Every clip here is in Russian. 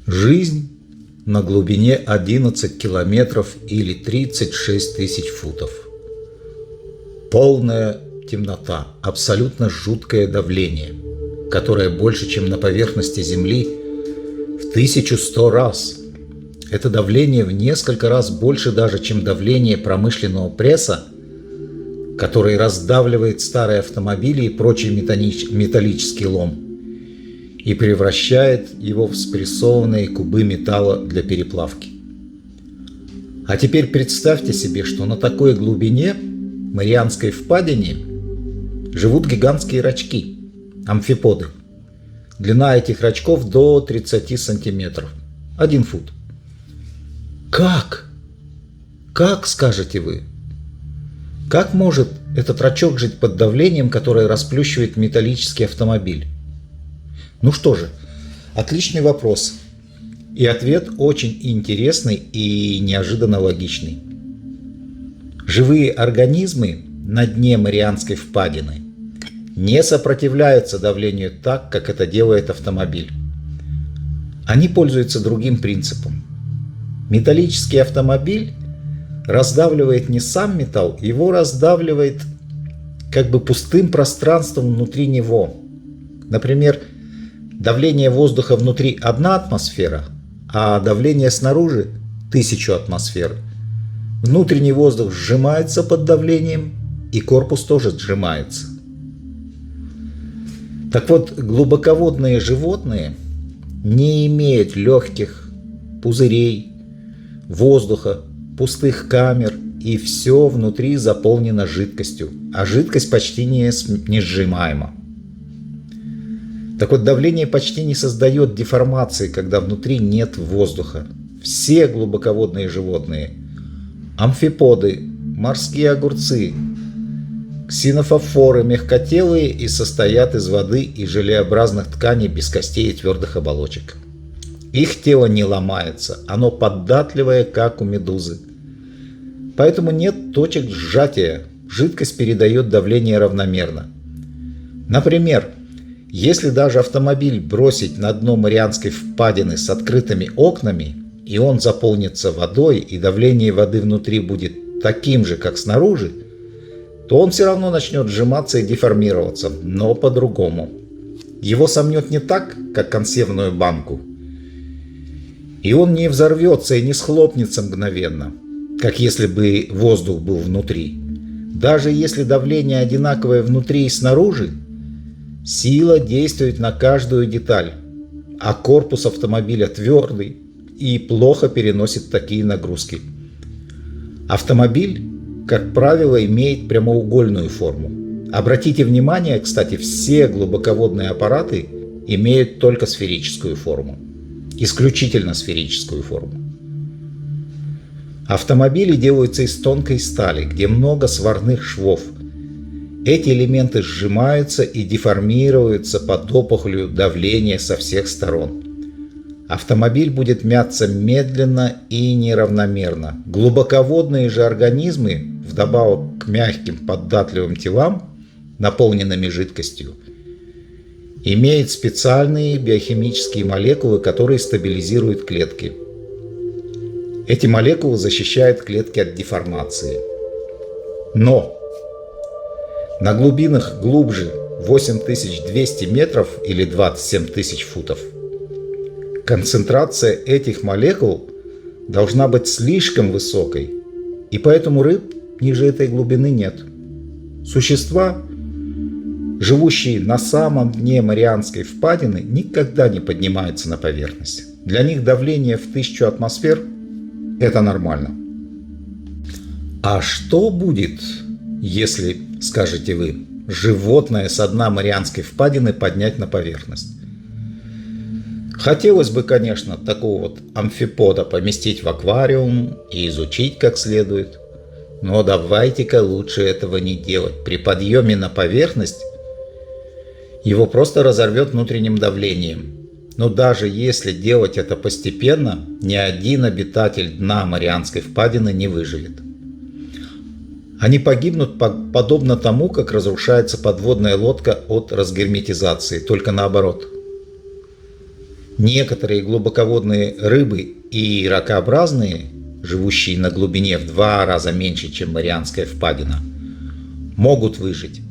Жизнь на глубине 11 километров или 36 тысяч футов. Полная темнота, абсолютно жуткое давление, которое больше, чем на поверхности Земли, в 1100 раз. Это давление в несколько раз больше даже, чем давление промышленного пресса, который раздавливает старые автомобили и прочий металлический лом и превращает его в спрессованные кубы металла для переплавки. А теперь представьте себе, что на такой глубине Марианской впадине живут гигантские рачки, амфиподы. Длина этих рачков до 30 сантиметров, 1 фут. Как? Как, скажете вы? Как может этот рачок жить под давлением, которое расплющивает металлический автомобиль? Ну что же, отличный вопрос. И ответ очень интересный и неожиданно логичный. Живые организмы на дне Марианской впадины не сопротивляются давлению так, как это делает автомобиль. Они пользуются другим принципом. Металлический автомобиль раздавливает не сам металл, его раздавливает как бы пустым пространством внутри него. Например, давление воздуха внутри 1 атмосфера, а давление снаружи 1000 атмосфер. Внутренний воздух сжимается под давлением, и корпус тоже сжимается. Так вот, глубоководные животные не имеют легких, пузырей, воздуха, пустых камер, и все внутри заполнено жидкостью, а жидкость почти не сжимаема. Так вот, давление почти не создает деформации, когда внутри нет воздуха. Все глубоководные животные, амфиподы, морские огурцы, ксенофофоры мягкотелые и состоят из воды и желеобразных тканей без костей и твердых оболочек. Их тело не ломается, оно податливое, как у медузы. Поэтому нет точек сжатия, жидкость передает давление равномерно. Например, если даже автомобиль бросить на дно Марианской впадины с открытыми окнами, и он заполнится водой, и давление воды внутри будет таким же, как снаружи, то он все равно начнет сжиматься и деформироваться, но по-другому. Его сомнет не так, как консервную банку, и он не взорвется и не схлопнется мгновенно, как если бы воздух был внутри. Даже если давление одинаковое внутри и снаружи, сила действует на каждую деталь, а корпус автомобиля твердый и плохо переносит такие нагрузки. Автомобиль, как правило, имеет прямоугольную форму. Обратите внимание, кстати, все глубоководные аппараты имеют только сферическую форму. Исключительно сферическую форму. Автомобили делаются из тонкой стали, где много сварных швов. Эти элементы сжимаются и деформируются под опухолью давления со всех сторон. Автомобиль будет мяться медленно и неравномерно. Глубоководные же организмы, вдобавок к мягким податливым телам, наполненными жидкостью, имеют специальные биохимические молекулы, которые стабилизируют клетки. Эти молекулы защищают клетки от деформации. Но на глубинах глубже 8200 метров или 27 тысяч футов концентрация этих молекул должна быть слишком высокой, и поэтому рыб ниже этой глубины нет. Существа, живущие на самом дне Марианской впадины, никогда не поднимаются на поверхность. Для них давление в 1000 атмосфер – это нормально. А что будет, если, скажете вы, животное со дна Марианской впадины поднять на поверхность? Хотелось бы, конечно, такого вот амфипода поместить в аквариум и изучить как следует. Но давайте-ка лучше этого не делать. При подъеме на поверхность его просто разорвет внутренним давлением. Но даже если делать это постепенно, ни один обитатель дна Марианской впадины не выживет. Они погибнут подобно тому, как разрушается подводная лодка от разгерметизации, только наоборот. Некоторые глубоководные рыбы и ракообразные, живущие на глубине в 2 раза меньше, чем Марианская впадина, могут выжить,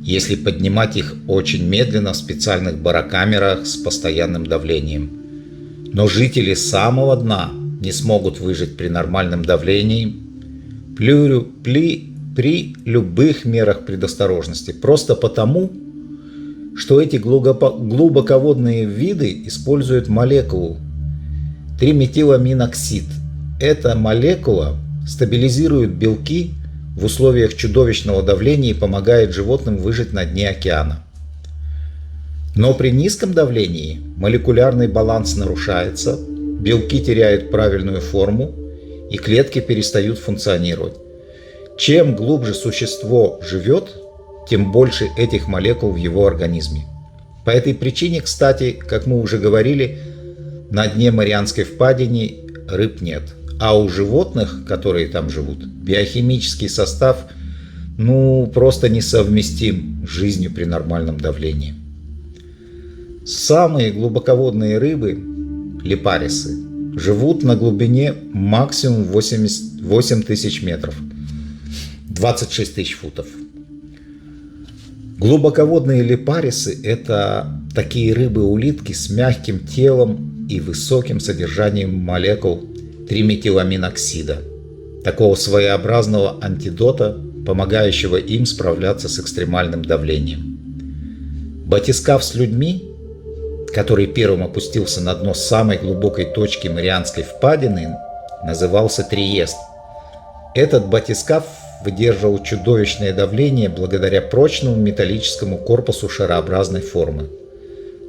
если поднимать их очень медленно в специальных барокамерах с постоянным давлением. Но жители самого дна не смогут выжить при нормальном давлении при любых мерах предосторожности, просто потому, что эти глубоководные виды используют молекулу триметиламиноксид. Эта молекула стабилизирует белки в условиях чудовищного давления и помогает животным выжить на дне океана. Но при низком давлении молекулярный баланс нарушается, белки теряют правильную форму и клетки перестают функционировать. Чем глубже существо живет, тем больше этих молекул в его организме. По этой причине, кстати, как мы уже говорили, на дне Марианской впадины рыб нет. А у животных, которые там живут, биохимический состав просто несовместим с жизнью при нормальном давлении. Самые глубоководные рыбы, липарисы, живут на глубине максимум 8 тысяч метров, 26 тысяч футов. Глубоководные липарисы – это такие рыбы-улитки с мягким телом и высоким содержанием молекул триметиламиноксида, такого своеобразного антидота, помогающего им справляться с экстремальным давлением. Батискаф с людьми, который первым опустился на дно самой глубокой точки Марианской впадины, назывался Триест. Этот батискаф выдерживал чудовищное давление благодаря прочному металлическому корпусу шарообразной формы.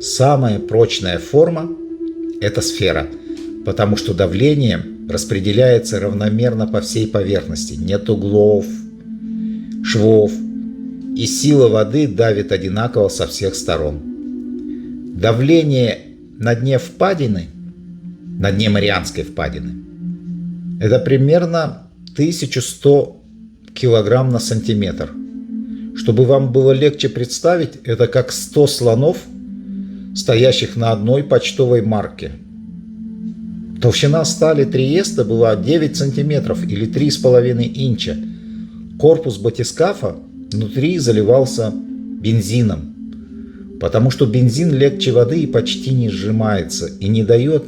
Самая прочная форма – это сфера, потому что давление распределяется равномерно по всей поверхности, нет углов, швов, и сила воды давит одинаково со всех сторон. Давление на дне впадины, на дне Марианской впадины, это примерно 1100 килограмм на сантиметр. Чтобы вам было легче представить, это как 100 слонов, стоящих на одной почтовой марке. Толщина стали Триеста была 9 сантиметров или 3,5 инча. Корпус батискафа внутри заливался бензином, потому что бензин легче воды и почти не сжимается и не дает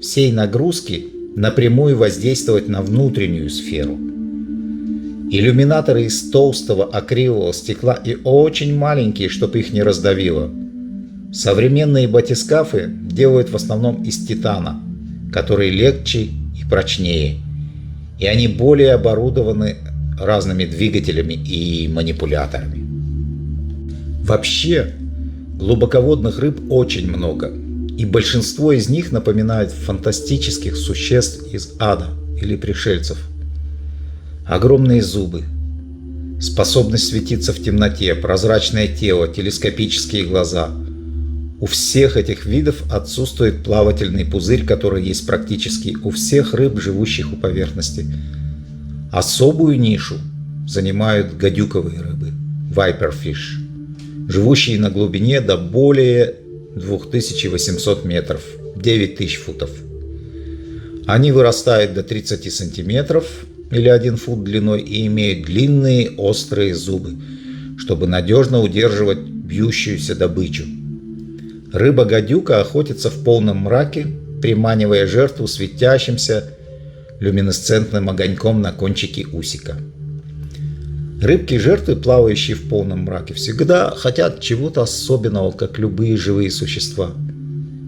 всей нагрузки напрямую воздействовать на внутреннюю сферу. Иллюминаторы из толстого акрилового стекла и очень маленькие, чтобы их не раздавило. Современные батискафы делают в основном из титана, который легче и прочнее, и они более оборудованы разными двигателями и манипуляторами. Вообще, глубоководных рыб очень много, и большинство из них напоминают фантастических существ из ада или пришельцев. Огромные зубы, способность светиться в темноте, прозрачное тело, телескопические глаза. У всех этих видов отсутствует плавательный пузырь, который есть практически у всех рыб, живущих у поверхности. Особую нишу занимают гадюковые рыбы, viperfish, живущие на глубине до более 2800 метров, 9000 футов. Они вырастают до 30 сантиметров или 1 фут длиной и имеют длинные острые зубы, чтобы надежно удерживать бьющуюся добычу. Рыба-гадюка охотится в полном мраке, приманивая жертву светящимся люминесцентным огоньком на кончике усика. Рыбки-жертвы, плавающие в полном мраке, всегда хотят чего-то особенного, как любые живые существа.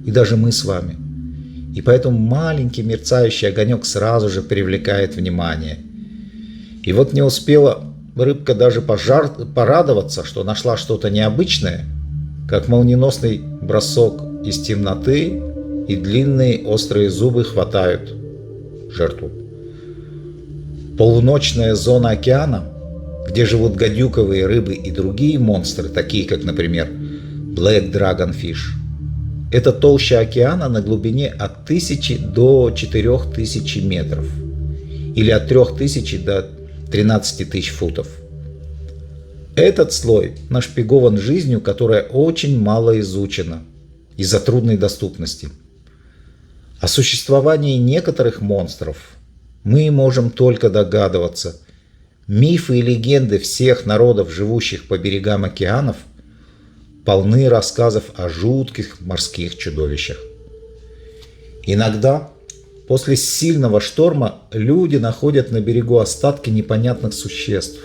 И даже мы с вами. И поэтому маленький мерцающий огонек сразу же привлекает внимание. И вот не успела рыбка даже порадоваться, что нашла что-то необычное, как молниеносный бросок из темноты, и длинные острые зубы хватают жертву. Полуночная зона океана, где живут гадюковые рыбы и другие монстры, такие как, например, Black Dragonfish, это толща океана на глубине от 1000 до 4000 метров или от 3000 до 13 тысяч футов. Этот слой нашпигован жизнью, которая очень мало изучена. из-за трудной доступности. О существовании некоторых монстров мы можем только догадываться. Мифы и легенды всех народов, живущих по берегам океанов, полны рассказов о жутких морских чудовищах. Иногда после сильного шторма люди находят на берегу остатки непонятных существ.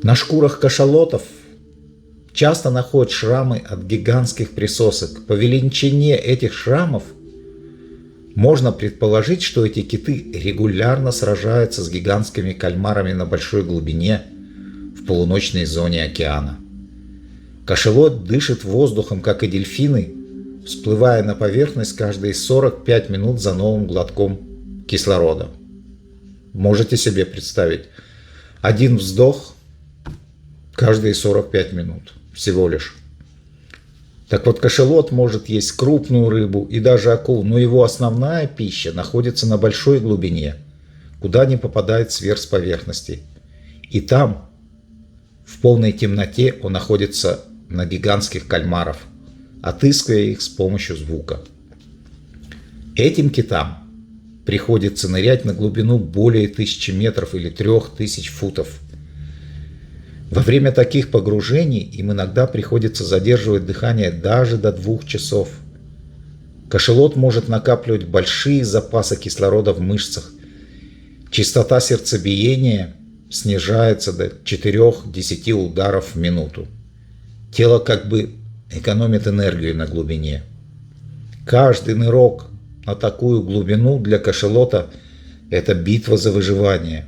На шкурах кашалотов часто находят шрамы от гигантских присосок. По величине этих шрамов можно предположить, что эти киты регулярно сражаются с гигантскими кальмарами на большой глубине в полуночной зоне океана. Кашалот дышит воздухом, как и дельфины, всплывая на поверхность каждые 45 минут за новым глотком кислорода. Можете себе представить? Один вздох каждые 45 минут всего лишь. Так вот, кашалот может есть крупную рыбу и даже акул, но его основная пища находится на большой глубине, куда не попадает свет с поверхности. И там, в полной темноте, он находится на гигантских кальмаров, отыскивая их с помощью звука. Этим китам приходится нырять на глубину более 1000 метров или 3000 футов. Во время таких погружений им иногда приходится задерживать дыхание даже до 2 часов. Кашалот может накапливать большие запасы кислорода в мышцах. Частота сердцебиения снижается до 4-10 ударов в минуту. Тело как бы экономит энергию на глубине. Каждый нырок на такую глубину для кашалота – это битва за выживание.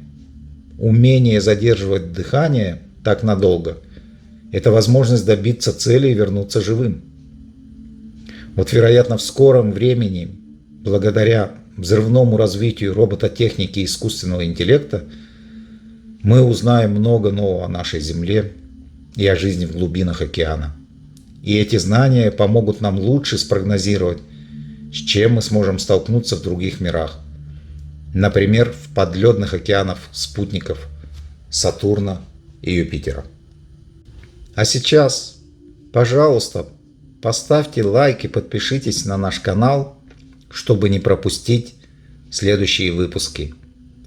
Умение задерживать дыхание так надолго – это возможность добиться цели и вернуться живым. Вот, вероятно, в скором времени, благодаря взрывному развитию робототехники и искусственного интеллекта, мы узнаем много нового о нашей Земле и о жизни в глубинах океана. И эти знания помогут нам лучше спрогнозировать, с чем мы сможем столкнуться в других мирах. Например, в подледных океанах спутников Сатурна и Юпитера. А сейчас, пожалуйста, поставьте лайк и подпишитесь на наш канал, чтобы не пропустить следующие выпуски.